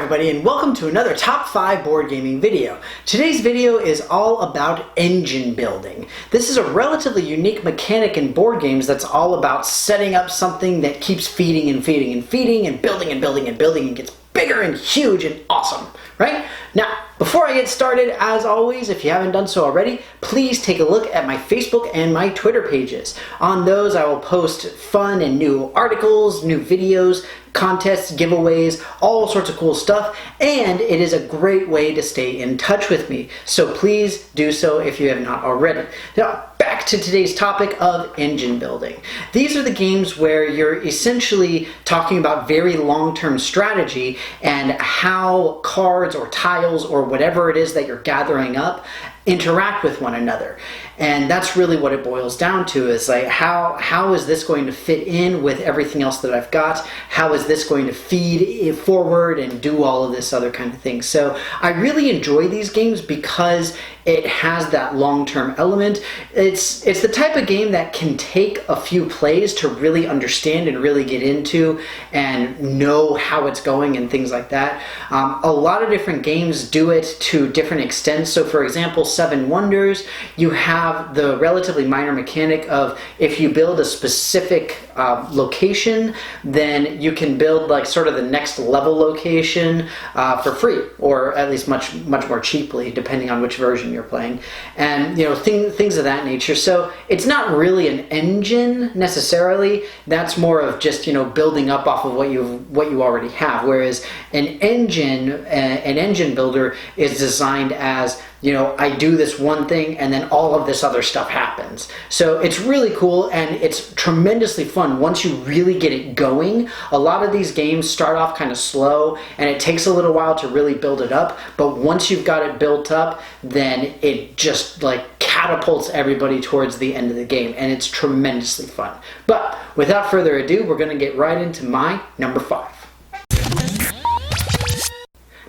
everybody, and welcome to another Top 5 board gaming video. Today's video is all about engine building. This is a relatively unique mechanic in board games that's all about setting up something that keeps feeding and feeding and feeding and building and building and building and gets bigger and huge and awesome, right? Now, before I get started, as always, if you haven't done so already, please take a look at my Facebook and my Twitter pages. On those, I will post fun and new articles, new videos, contests, giveaways, all sorts of cool stuff, and it is a great way to stay in touch with me. So please do so if you have not already. Now, back to today's topic of engine building. These are the games where you're essentially talking about very long-term strategy and how cards or tiles or whatever it is that you're gathering up interact with one another. And that's really what it boils down to, is like how is this going to fit in with everything else that I've got? How is this going to feed forward and do all of this other kind of thing? So I really enjoy these games because it has that long-term element. It's the type of game that can take a few plays to really understand and really get into and know how it's going and things like that. A lot of different games do it to different extents. So for example, Seven Wonders, you have the relatively minor mechanic of if you build a specific location, then you can build like sort of the next level location for free, or at least much more cheaply, depending on which version you're playing, and things of that nature. So it's not really an engine necessarily. That's more of just building up off of what you already have. Whereas an engine builder is designed as I do this one thing and then all of this other stuff happens. So it's really cool and it's tremendously fun once you really get it going. A lot of these games start off kind of slow and it takes a little while to really build it up, but once you've got it built up, then it just like catapults everybody towards the end of the game, and it's tremendously fun. But without further ado, we're going to get right into my number 5.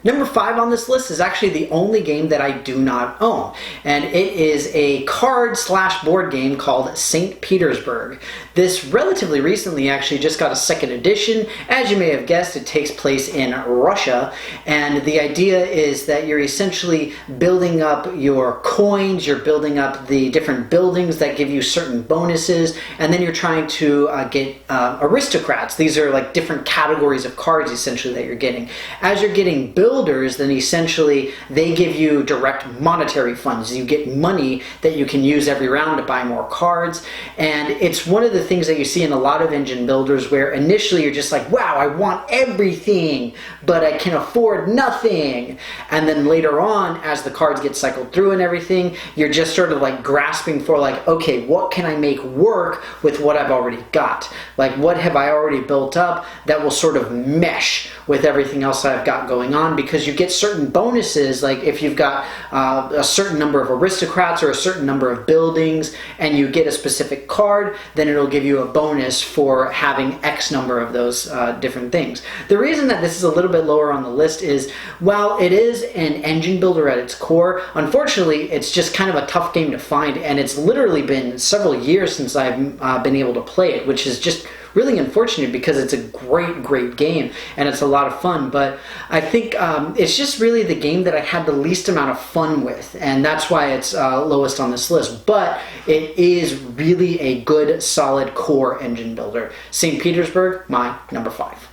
Number 5 on this list is actually the only game that I do not own, and it is a card/board game called St. Petersburg. This relatively recently actually just got a second edition. As you may have guessed, it takes place in Russia, and the idea is that you're essentially building up your coins, you're building up the different buildings that give you certain bonuses, and then you're trying to get aristocrats. These are like different categories of cards essentially that you're getting. As you're getting builders, then essentially they give you direct monetary funds. You get money that you can use every round to buy more cards, and it's one of the things that you see in a lot of engine builders where initially you're just like, wow, I want everything, but I can afford nothing. And then later on, as the cards get cycled through and everything, you're just sort of like grasping for like, okay, what can I make work with what I've already got? Like, what have I already built up that will sort of mesh with everything else I've got going on? Because you get certain bonuses, like if you've got a certain number of aristocrats or a certain number of buildings and you get a specific card, then it'll give you a bonus for having X number of those different things. The reason that this is a little bit lower on the list is, while it is an engine builder at its core, unfortunately it's just kind of a tough game to find, and it's literally been several years since I've been able to play it, which is just really unfortunate because it's a great game and it's a lot of fun. But I think it's just really the game that I had the least amount of fun with, and that's why it's lowest on this list. But it is really a good, solid core engine builder. St. Petersburg, my number 5.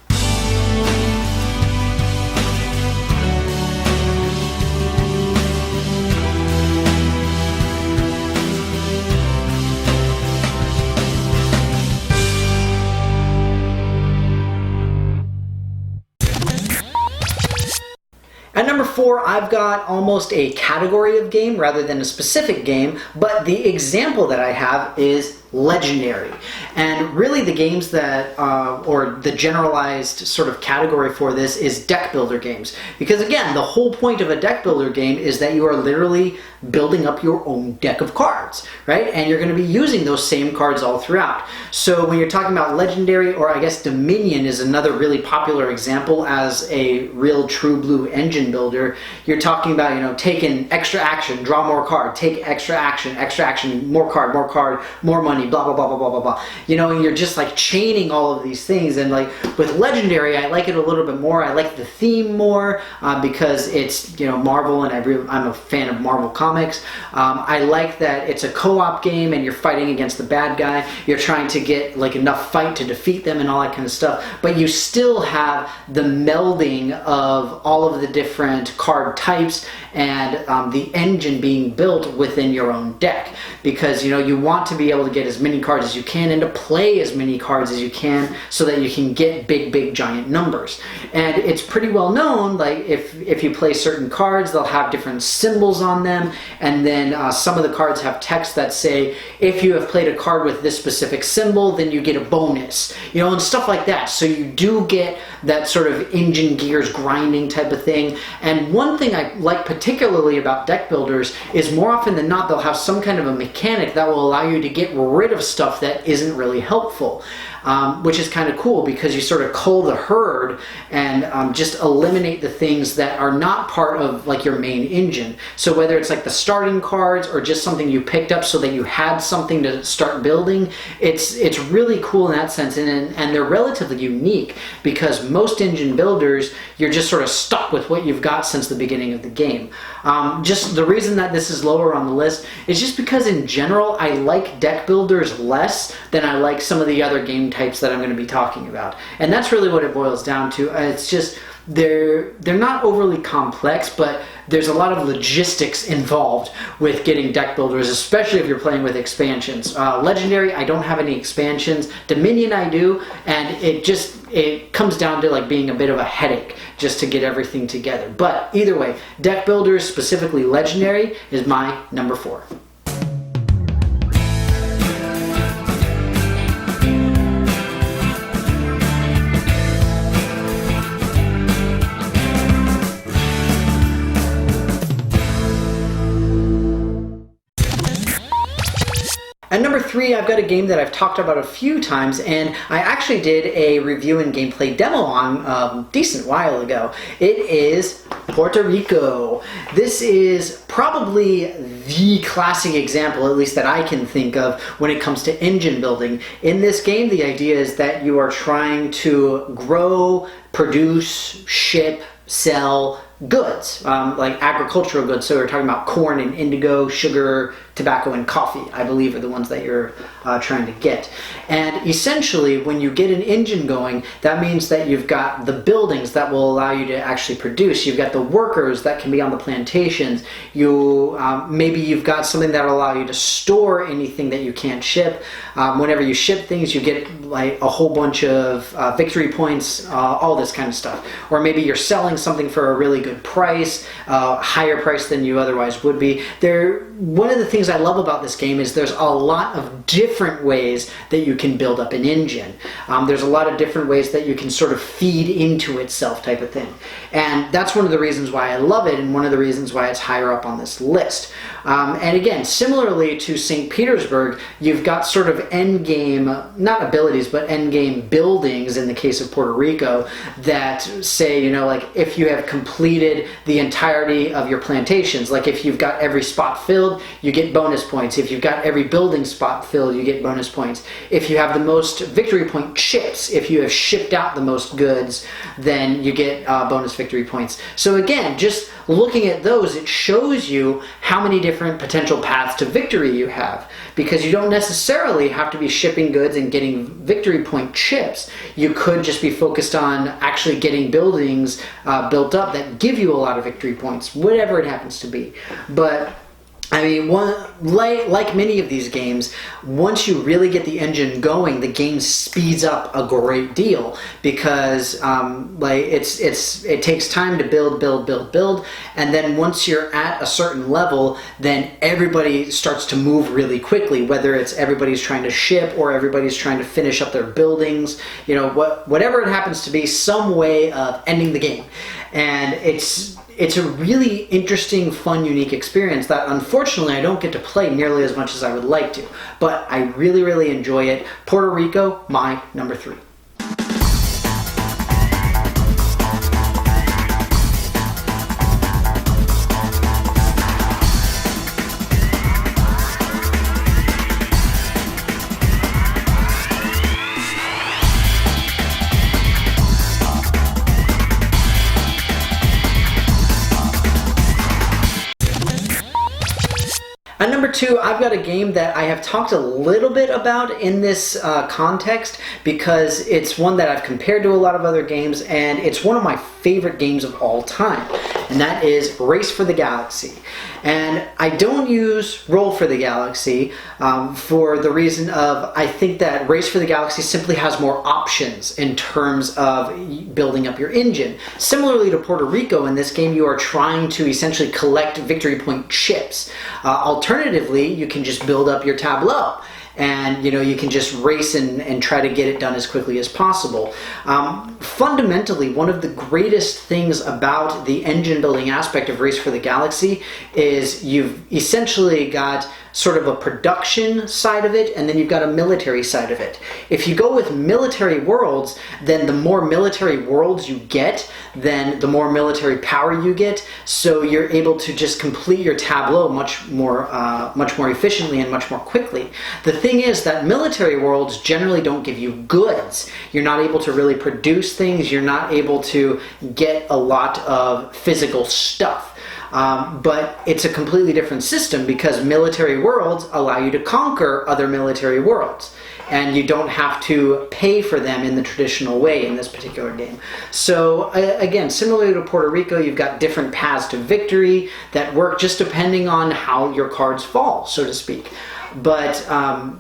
At number 4, I've got almost a category of game rather than a specific game, but the example that I have is Legendary. And really the games that, or the generalized sort of category for this is deck builder games. Because again, the whole point of a deck builder game is that you are literally building up your own deck of cards, right? And you're going to be using those same cards all throughout. So when you're talking about Legendary, or I guess Dominion is another really popular example as a real true blue engine builder, you're talking about, take an extra action, draw more card, take extra action, more card, more money, money, blah, blah, blah, blah, blah, blah, blah. You know, and you're just like chaining all of these things. And like with Legendary, I like it a little bit more. I like the theme more because it's, you know, Marvel, and I'm a fan of Marvel comics. I like that it's a co-op game and you're fighting against the bad guy. You're trying to get like enough fight to defeat them and all that kind of stuff. But you still have the melding of all of the different card types and the engine being built within your own deck, because you know you want to be able to get as many cards as you can and to play as many cards as you can so that you can get big giant numbers. And it's pretty well known, like if you play certain cards, they'll have different symbols on them, and then some of the cards have text that say if you have played a card with this specific symbol, then you get a bonus, you know, and stuff like that. So you do get that sort of engine gears grinding type of thing. And one thing I like particularly about deck builders is more often than not they'll have some kind of a mechanic that will allow you to get rid of stuff that isn't really helpful. Which is kind of cool because you sort of cull the herd and just eliminate the things that are not part of like your main engine. So whether it's like the starting cards or just something you picked up so that you had something to start building, it's really cool in that sense, and they're relatively unique because most engine builders, you're just sort of stuck with what you've got since the beginning of the game. Just the reason that this is lower on the list is just because in general I like deck builders less than I like some of the other game types that I'm going to be talking about. And that's really what it boils down to. It's just they're not overly complex, but there's a lot of logistics involved with getting deck builders, especially if you're playing with expansions. Legendary, I don't have any expansions. Dominion, I do, and it comes down to like being a bit of a headache just to get everything together. But either way, deck builders, specifically Legendary, is my number 4. At number 3, I've got a game that I've talked about a few times, and I actually did a review and gameplay demo on a decent while ago. It is Porto Rico. This is probably the classic example, at least that I can think of, when it comes to engine building. In this game, the idea is that you are trying to grow, produce, ship, sell goods, like agricultural goods. So we're talking about corn and indigo, sugar, tobacco, and coffee, I believe, are the ones that you're trying to get. And essentially, when you get an engine going, that means that you've got the buildings that will allow you to actually produce. You've got the workers that can be on the plantations. Maybe you've got something that will allow you to store anything that you can't ship. Whenever you ship things, you get like a whole bunch of victory points, all this kind of stuff. Or maybe you're selling something for a really good price, higher price than you otherwise would be. One of the things I love about this game is there's a lot of different ways that you can build up an engine. There's a lot of different ways that you can sort of feed into itself type of thing. And that's one of the reasons why I love it, and one of the reasons why it's higher up on this list. And again, similarly to St. Petersburg, you've got sort of endgame, not abilities, but endgame buildings in the case of Puerto Rico that say, you know, like if you have completed the entirety of your plantations, like if you've got every spot filled, you get bonus points. If you've got every building spot filled, you get bonus points. If you have the most victory point chips, if you have shipped out the most goods, then you get bonus victory points. So again, just looking at those, it shows you how many different potential paths to victory you have, because you don't necessarily have to be shipping goods and getting victory point chips. You could just be focused on actually getting buildings built up that give you a lot of victory points, whatever it happens to be. But I mean, like many of these games, once you really get the engine going, the game speeds up a great deal because it takes time to build, and then once you're at a certain level, then everybody starts to move really quickly. Whether it's everybody's trying to ship or everybody's trying to finish up their buildings, you know, whatever it happens to be, some way of ending the game, and it's a really interesting, fun, unique experience that unfortunately I don't get to play nearly as much as I would like to. But I really, really enjoy it. Puerto Rico, my number 3. 2, I've got a game that I have talked a little bit about in this context because it's one that I've compared to a lot of other games, and it's one of my favorite games of all time, and that is Race for the Galaxy. And I don't use Roll for the Galaxy for the reason of I think that Race for the Galaxy simply has more options in terms of building up your engine. Similarly to Porto Rico, in this game you are trying to essentially collect victory point chips. Alternatively, you can just build up your tableau. And you can just race and try to get it done as quickly as possible. Fundamentally, one of the greatest things about the engine building aspect of Race for the Galaxy is you've essentially got sort of a production side of it, and then you've got a military side of it. If you go with military worlds, then the more military worlds you get, then the more military power you get, so you're able to just complete your tableau much more efficiently and much more quickly. The thing is that military worlds generally don't give you goods. You're not able to really produce things, you're not able to get a lot of physical stuff. But it's a completely different system because military worlds allow you to conquer other military worlds, and you don't have to pay for them in the traditional way in this particular game. So again, similarly to Puerto Rico, you've got different paths to victory that work just depending on how your cards fall, so to speak. But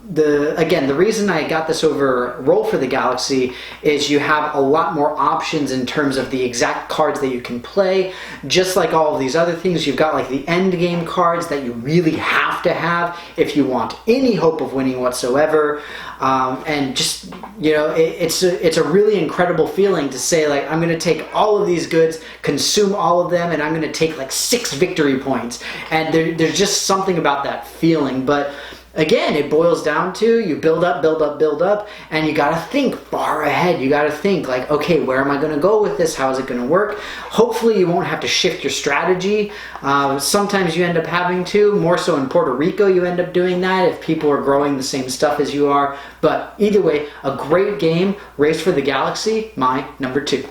the reason I got this over Roll for the Galaxy is you have a lot more options in terms of the exact cards that you can play. Just like all of these other things, you've got like the end game cards that you really have to have if you want any hope of winning whatsoever. And just, it's a really incredible feeling to say, like, I'm going to take all of these goods, consume all of them, and I'm going to take like 6 victory points. And there's just something about that feeling. But again, it boils down to you build up, and you got to think far ahead. You got to think like, okay, where am I going to go with this? How is it going to work? Hopefully you won't have to shift your strategy. Sometimes you end up having to, more so in Puerto Rico you end up doing that if people are growing the same stuff as you are. But either way, a great game. Race for the Galaxy, my number 2.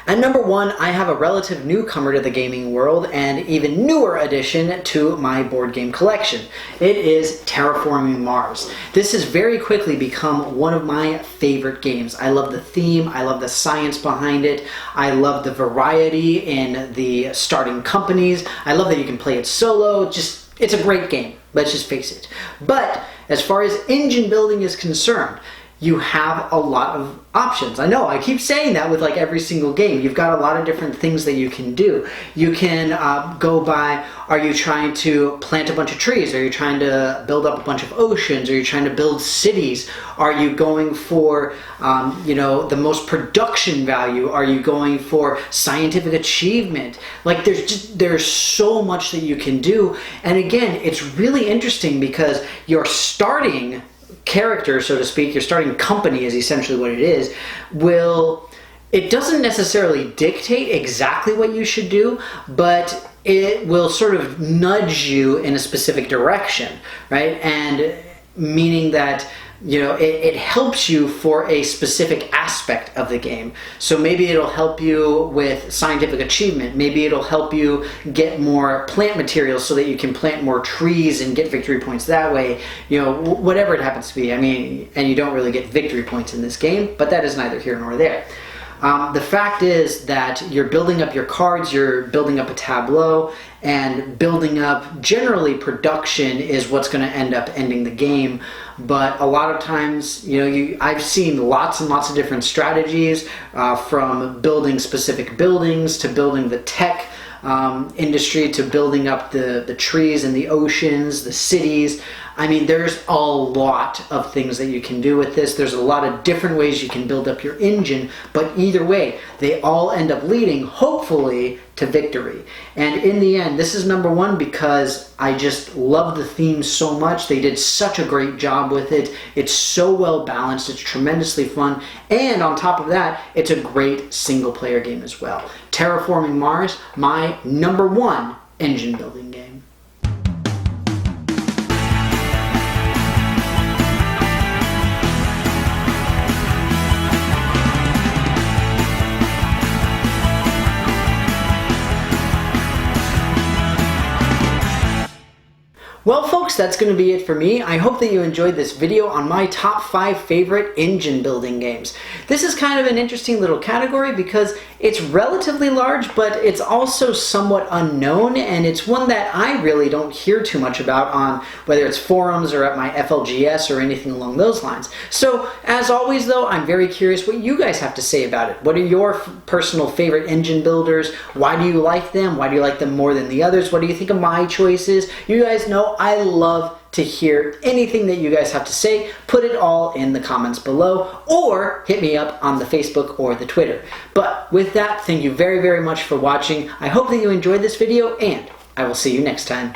At number 1, I have a relative newcomer to the gaming world and even newer addition to my board game collection. It is Terraforming Mars. This has very quickly become one of my favorite games. I love the theme, I love the science behind it, I love the variety in the starting companies, I love that you can play it solo. It's a great game, let's just face it. But as far as engine building is concerned, you have a lot of options. I know, I keep saying that with like every single game. You've got a lot of different things that you can do. You can go by, are you trying to plant a bunch of trees? Are you trying to build up a bunch of oceans? Are you trying to build cities? Are you going for, the most production value? Are you going for scientific achievement? Like there's so much that you can do. And again, it's really interesting because you're starting character, so to speak, your starting company is essentially what it is, it doesn't necessarily dictate exactly what you should do, but it will sort of nudge you in a specific direction, right? And meaning that it helps you for a specific aspect of the game. So maybe it'll help you with scientific achievement. Maybe it'll help you get more plant materials so that you can plant more trees and get victory points that way. Whatever it happens to be. I mean, and you don't really get victory points in this game, but that is neither here nor there. The fact is that you're building up your cards, you're building up a tableau, and building up generally production is what's going to end up ending the game. But a lot of times, I've seen lots and lots of different strategies, from building specific buildings to building the tech industry to building up the trees and the oceans, the cities. I mean, there's a lot of things that you can do with this. There's a lot of different ways you can build up your engine, but either way, they all end up leading, hopefully, to victory. And in the end, this is number 1 because I just love the theme so much. They did such a great job with it. It's so well balanced. It's tremendously fun. And on top of that, it's a great single player game as well. Terraforming Mars, my number 1 engine building game. Well folks, that's going to be it for me. I hope that you enjoyed this video on my top 5 favorite engine building games. This is kind of an interesting little category because it's relatively large, but it's also somewhat unknown, and it's one that I really don't hear too much about on whether it's forums or at my FLGS or anything along those lines. So as always though, I'm very curious what you guys have to say about it. What are your personal favorite engine builders? Why do you like them? Why do you like them more than the others? What do you think of my choices? You guys know I love to hear anything that you guys have to say. Put it all in the comments below, or hit me up on the Facebook or the Twitter. But with that, thank you very, very much for watching. I hope that you enjoyed this video, and I will see you next time.